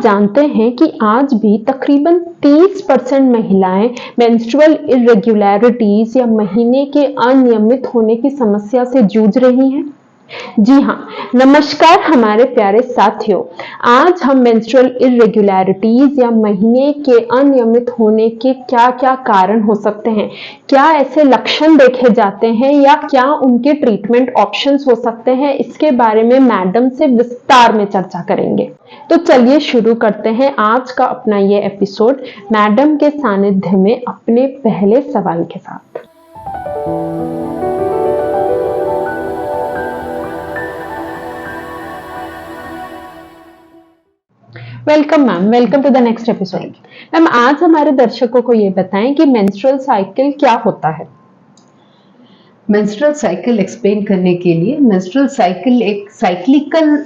जानते हैं कि आज भी तकरीबन 30% महिलाएं मेंस्ट्रुअल इर्रेगुलरिटीज या महीने के अनियमित होने की समस्या से जूझ रही हैं। जी हाँ, नमस्कार हमारे प्यारे साथियों। आज हम मेंस्ट्रुअल इर्रेगुलरिटीज या महीने के अनियमित होने के क्या क्या कारण हो सकते हैं, क्या ऐसे लक्षण देखे जाते हैं या क्या उनके ट्रीटमेंट ऑप्शंस हो सकते हैं, इसके बारे में मैडम से विस्तार में चर्चा करेंगे। तो चलिए शुरू करते हैं आज का अपना ये एपिसोड मैडम के सानिध्य में अपने पहले सवाल के साथ। Welcome ma'am, welcome to the next episode. Ma'am, आज हमारे दर्शकों को ये बताएं कि मेंस्ट्रुअल साइकिल क्या होता है। मेंस्ट्रुअल साइकिल एक्सप्लेन करने के लिए, मेंस्ट्रुअल साइकिल एक साइक्लिकल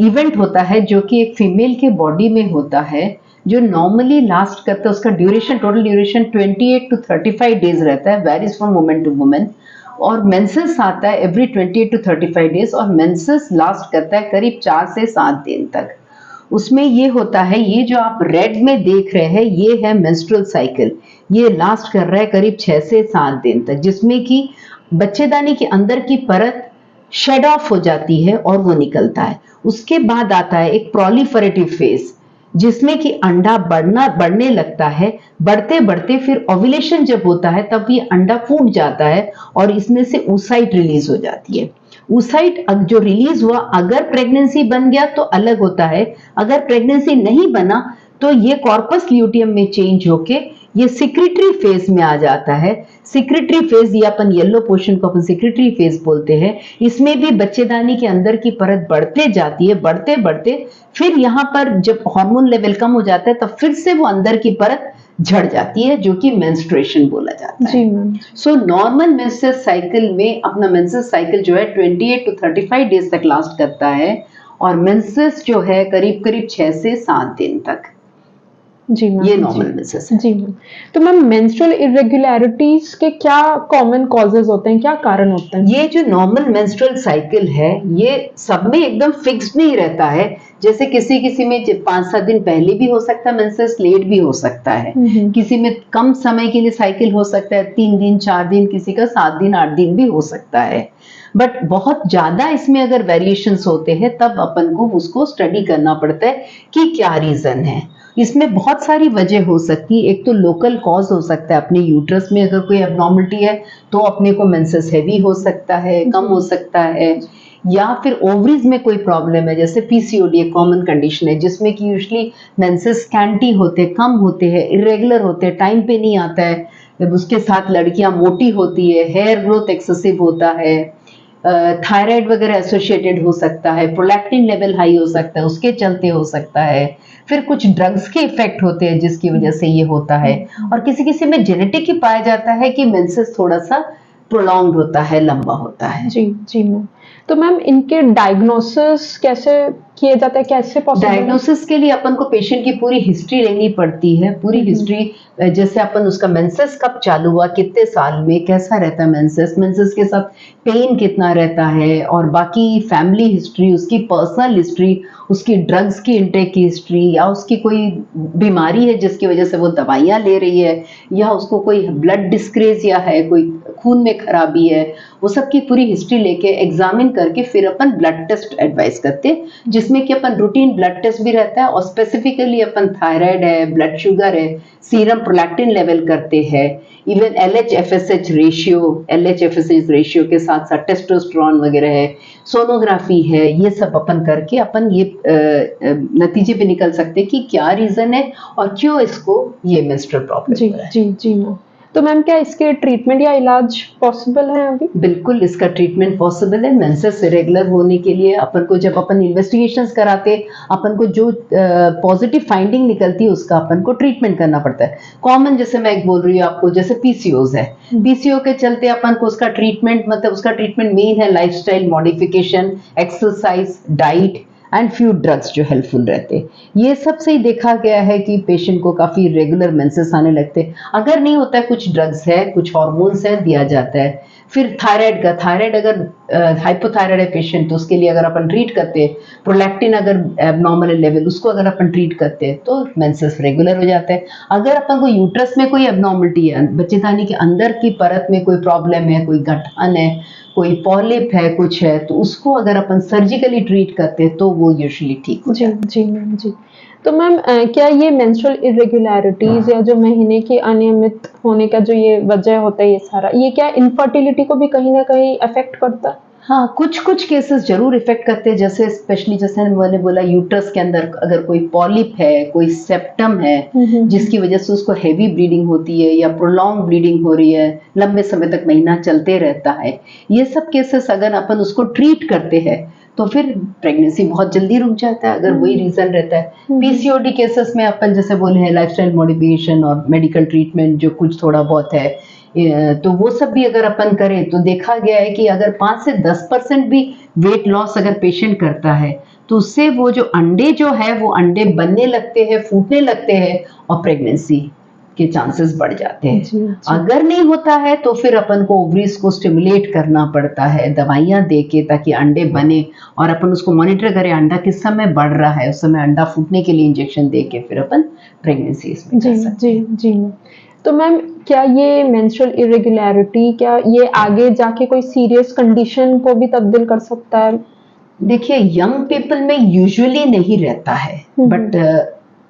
इवेंट होता है जो कि एक फीमेल के बॉडी में होता है, जो नॉर्मली लास्ट करता है। उसका duration, total duration 28 to 35 days रहता है, varies from women to women. और मेंसेस आता है एवरी 28 to 35 डेज और मेंसेस लास्ट करता है करीब 4 से 7 दिन तक। उसमें ये होता है, ये जो आप रेड में देख रहे हैं ये है मेंस्ट्रुअल साइकिल। ये लास्ट कर रहा है करीब 6 से 7 दिन तक, जिसमें कि बच्चेदानी के अंदर की परत शेड ऑफ हो जाती है और वो निकलता है। उसके बाद आता है एक प्रोलिफरेटिव फेज, जिसमें कि अंडा बढ़ने लगता है। बढ़ते बढ़ते फिर ओव्यूलेशन जब होता है तब ये अंडा फूट जाता है और इसमें से oocyte रिलीज हो जाती है। oocyte जो रिलीज हुआ, अगर प्रेगनेंसी बन गया तो अलग होता है, अगर प्रेगनेंसी नहीं बना तो ये कॉर्पस ल्यूटियम में चेंज होके ये सिक्रेटरी फेज में आ जाता है। सिक्रेटरी फेज, ये अपन येलो पोर्शन को अपन सिक्रेटरी फेज बोलते हैं। इसमें भी बच्चेदानी के अंदर की परत बढ़ते जाती है, बढ़ते बढ़ते फिर यहाँ पर जब हार्मोन लेवल कम हो जाता है तब फिर से वो अंदर की परत झड़ जाती है, जो कि मेंस्ट्रुएशन बोला जाता है। सो नॉर्मल मेंस्ट्रुअल साइकिल में अपना मेंस्ट्रुअल साइकिल जो है 28 to 35 डेज तक लास्ट करता है और मेंसेस जो है करीब करीब 6 से 7 दिन तक। जी मैम, ये नॉर्मल मेंसेस है। जी मैम। तो मैम, मेंस्ट्रुअल इर्रेगुलरिटीज के क्या कॉमन कॉजेज होते हैं, क्या कारण होते हैं? ये जो नॉर्मल मेंस्ट्रुअल साइकिल है ये सब में एकदम फिक्स्ड नहीं रहता है। जैसे किसी किसी में 5-7 दिन पहले भी हो सकता है मेंसेस, लेट भी हो सकता है। किसी में कम समय के लिए साइकिल हो सकता है, 3 दिन 4 दिन, किसी का 7 दिन 8 दिन भी हो सकता है। बट बहुत ज्यादा इसमें अगर वेरिएशंस होते हैं तब अपन को उसको स्टडी करना पड़ता है कि क्या रीजन है। इसमें बहुत सारी वजह हो सकती है। एक तो लोकल कॉज हो सकता है, अपने यूट्रस में अगर कोई एब्नॉर्मलिटी है तो अपने को मेंसेस हैवी हो सकता है, कम हो सकता है, या फिर ओवरीज में कोई प्रॉब्लम है, जैसे पीसीओडी एक कॉमन कंडीशन है जिसमें कि यूजुअली मेंसेस स्कैंटी होते, कम होते हैं, इरेगुलर होते हैं, टाइम पे नहीं आता है। उसके साथ लड़कियां मोटी होती है, हेयर ग्रोथ एक्सेसिव होता है, थायराइड वगैरह एसोसिएटेड हो सकता है, प्रोलैक्टिन लेवल हाई हो सकता है, उसके चलते हो सकता है। फिर कुछ ड्रग्स के इफेक्ट होते हैं जिसकी वजह से ये होता है। और किसी किसी में जेनेटिक ही पाया जाता है कि मेंसेस थोड़ा सा प्रोलॉन्ग्ड होता है, लंबा होता है। जी जी मैम। तो मैम, इनके डायग्नोसिस कैसे किए जाते हैं, कैसे पॉसिबल? डायग्नोसिस के लिए अपन को पेशेंट की पूरी हिस्ट्री लेनी पड़ती है। पूरी हिस्ट्री, जैसे अपन उसका मेंसेस कब चालू हुआ, कितने साल में, कैसा रहता है मेंसेस, मेंसेस के साथ पेन कितना रहता है, और बाकी फैमिली हिस्ट्री, उसकी पर्सनल हिस्ट्री, उसकी ड्रग्स की इंटेक की हिस्ट्री, या उसकी कोई बीमारी है जिसकी वजह से वो दवाइयाँ ले रही है, या उसको कोई ब्लड डिस्क्रेजिया है, कोई खून में खराबी है, वो सब की पूरी हिस्ट्री लेके एग्जामिन करके फिर अपन ब्लड टेस्ट एडवाइस करते हैं, जिसमें कि अपन रूटीन ब्लड टेस्ट भी रहता है और स्पेसिफिकली अपन थायराइड है, ब्लड शुगर है, सीरम प्रोलैक्टिन लेवल करते हैं, इवन LH-FSH रेशियो के साथ साथ टेस्टोस्टेरोन वगैरह है, सोनोग्राफी है, ये सब अपन करके अपन ये नतीजे पे निकल सकते हैं कि क्या रीजन है और क्यों इसको ये मेंस्ट्रुअल प्रॉब्लम हो रहा है। जी जी मैम। तो मैम, क्या इसके ट्रीटमेंट या इलाज पॉसिबल है अभी? बिल्कुल, इसका ट्रीटमेंट पॉसिबल है। मेंसेस इरेगुलर होने के लिए अपन को, जब अपन इन्वेस्टिगेशंस कराते, अपन को जो पॉजिटिव फाइंडिंग निकलती है उसका अपन को ट्रीटमेंट करना पड़ता है। कॉमन, जैसे मैं एक बोल रही हूँ आपको, जैसे पीसीओज है, पीसीओ के चलते अपन को उसका ट्रीटमेंट, मतलब उसका ट्रीटमेंट मेन है lifestyle modification, exercise, diet and few drugs जो हेल्पफुल रहते हैं। ये सब से ही देखा गया है कि पेशेंट को काफी रेगुलर मेंसेस आने लगते हैं। अगर नहीं होता है, कुछ ड्रग्स है, कुछ हार्मोन्स है, दिया जाता है। फिर थायराइड अगर हाइपोथायराइड है पेशेंट तो उसके लिए अगर अपन ट्रीट करते हैं, प्रोलैक्टिन अगर एबनॉर्मल है लेवल उसको अगर अपन ट्रीट करते हैं तो मेंसेस रेगुलर हो जाता है। अगर अपन को यूट्रस में कोई एबनॉर्मलिटी है, बच्चेदानी के अंदर की परत में कोई प्रॉब्लम है, कोई गठन है, कोई पॉलिप है, कुछ है, तो उसको अगर अपन सर्जिकली ट्रीट करते हैं तो वो यूजुअली ठीक हो जाता है। जी मैम जी। तो मैम क्या ये मेंस्ट्रुअल इरेगुलरिटीज या जो महीने के अनियमित होने का जो ये वजह होता है, ये सारा ये क्या इनफर्टिलिटी को भी कहीं ना कहीं अफेक्ट करता है? हाँ, कुछ केसेस जरूर इफेक्ट करते हैं, जैसे स्पेशली जैसे मैंने बोला यूट्रस के अंदर अगर कोई पॉलिप है, कोई सेप्टम है जिसकी वजह से उसको हेवी ब्लीडिंग होती है या प्रोलॉन्ग ब्लीडिंग हो रही है, लंबे समय तक महीना चलते रहता है, ये सब केसेस अगर अपन उसको ट्रीट करते हैं तो फिर प्रेगनेंसी बहुत जल्दी रुक जाता है, अगर वही रीजन रहता है। पीसीओडी केसेस में अपन जैसे बोले हैं लाइफस्टाइल मॉडिफिकेशन और मेडिकल ट्रीटमेंट जो कुछ थोड़ा बहुत है, तो वो सब भी अगर अपन करें तो देखा गया है कि अगर 5 से 10% भी वेट लॉस अगर पेशेंट करता है तो उससे वो जो अंडे जो है वो अंडे बनने लगते हैं, फूटने लगते हैं और प्रेगनेंसी के चांसेस बढ़ जाते हैं। जी। अगर नहीं होता है तो फिर अपन को ओवरीज को स्टिमुलेट करना पड़ता है दवाइयां दे के, ताकि अंडे बने और अपन उसको मॉनिटर करें अंडा किस समय बढ़ रहा है, उस समय अंडा फूटने के लिए इंजेक्शन दे के फिर अपन प्रेगनेंसी इसमें कर सकते हैं। जी। तो मैम क्या ये मेंस्ट्रुअल इरेगुलरिटी क्या ये आगे जाके कोई सीरियस कंडीशन को भी तब्दील कर सकता है? देखिए, यंग पीपल में यूजुअली नहीं रहता है, बट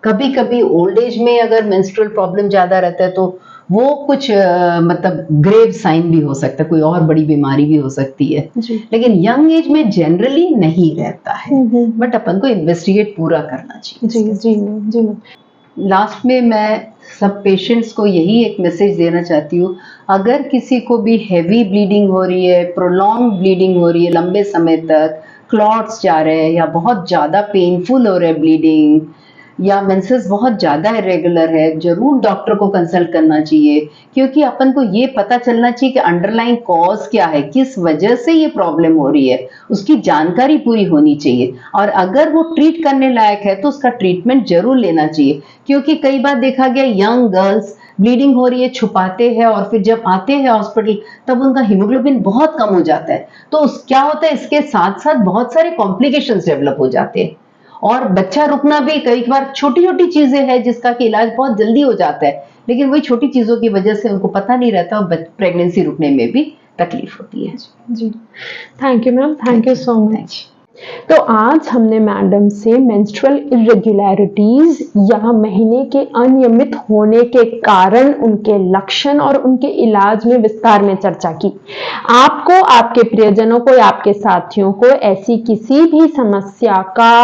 कभी कभी ओल्ड एज में अगर मेंस्ट्रुअल प्रॉब्लम ज्यादा रहता है तो वो कुछ मतलब ग्रेव साइन भी हो सकता है, कोई और बड़ी बीमारी भी हो सकती है। लेकिन यंग एज में जनरली नहीं रहता है, बट अपन को इन्वेस्टिगेट पूरा करना चाहिए। जी। लास्ट में मैं सब पेशेंट्स को यही एक मैसेज देना चाहती हूँ, अगर किसी को भी हैवी ब्लीडिंग हो रही है, प्रोलॉन्ग ब्लीडिंग हो रही है, लंबे समय तक क्लॉट्स जा रहे हैं या बहुत ज़्यादा पेनफुल हो रहा है ब्लीडिंग या मेंसेस बहुत ज़्यादा इरेगुलर है, जरूर डॉक्टर को कंसल्ट करना चाहिए, क्योंकि अपन को ये पता चलना चाहिए कि अंडरलाइन कॉज क्या है, किस वजह से ये प्रॉब्लम हो रही है, उसकी जानकारी पूरी होनी चाहिए और अगर वो ट्रीट करने लायक है तो उसका ट्रीटमेंट जरूर लेना चाहिए। क्योंकि कई बार देखा गया यंग गर्ल्स ब्लीडिंग हो रही है छुपाते हैं और फिर जब आते हैं हॉस्पिटल तब उनका हीमोग्लोबिन बहुत कम हो जाता है, तो क्या होता है इसके साथ साथ बहुत सारे कॉम्प्लिकेशंस डेवलप हो जाते हैं और बच्चा रुकना भी कई बार छोटी छोटी चीजें हैं जिसका कि इलाज बहुत जल्दी हो जाता है, लेकिन वही छोटी चीजों की वजह से उनको पता नहीं रहता और प्रेगनेंसी रुकने में भी तकलीफ होती है। जी, thank you ma'am, thank you so much. तो आज हमने मैडम से मेंस्ट्रुअल इरेगुलरिटीज या महीने के अनियमित होने के कारण, उनके लक्षण और उनके इलाज में विस्तार में चर्चा की। आपको, आपके प्रियजनों को या आपके साथियों को ऐसी किसी भी समस्या का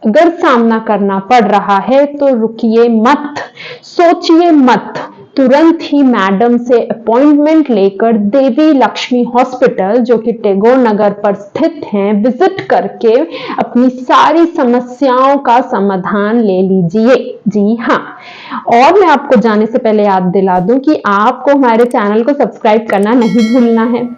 अगर सामना करना पड़ रहा है तो रुकिए मत, सोचिए मत, तुरंत ही मैडम से अपॉइंटमेंट लेकर देवी लक्ष्मी हॉस्पिटल जो कि टैगोर नगर पर स्थित है विजिट करके अपनी सारी समस्याओं का समाधान ले लीजिए। जी हाँ, और मैं आपको जाने से पहले याद दिला दूं कि आपको हमारे चैनल को सब्सक्राइब करना नहीं भूलना है।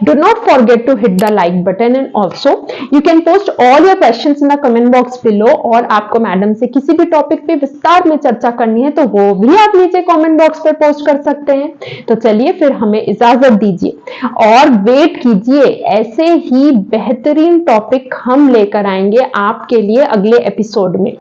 Do not forget to hit the like button and also you can post all your questions in the comment box below। और आपको मैडम से किसी भी टॉपिक पे विस्तार में चर्चा करनी है तो वो भी आप नीचे कमेंट बॉक्स पर पोस्ट कर सकते हैं। तो चलिए फिर हमें इजाजत दीजिए और वेट कीजिए, ऐसे ही बेहतरीन टॉपिक हम लेकर आएंगे आपके लिए अगले एपिसोड में।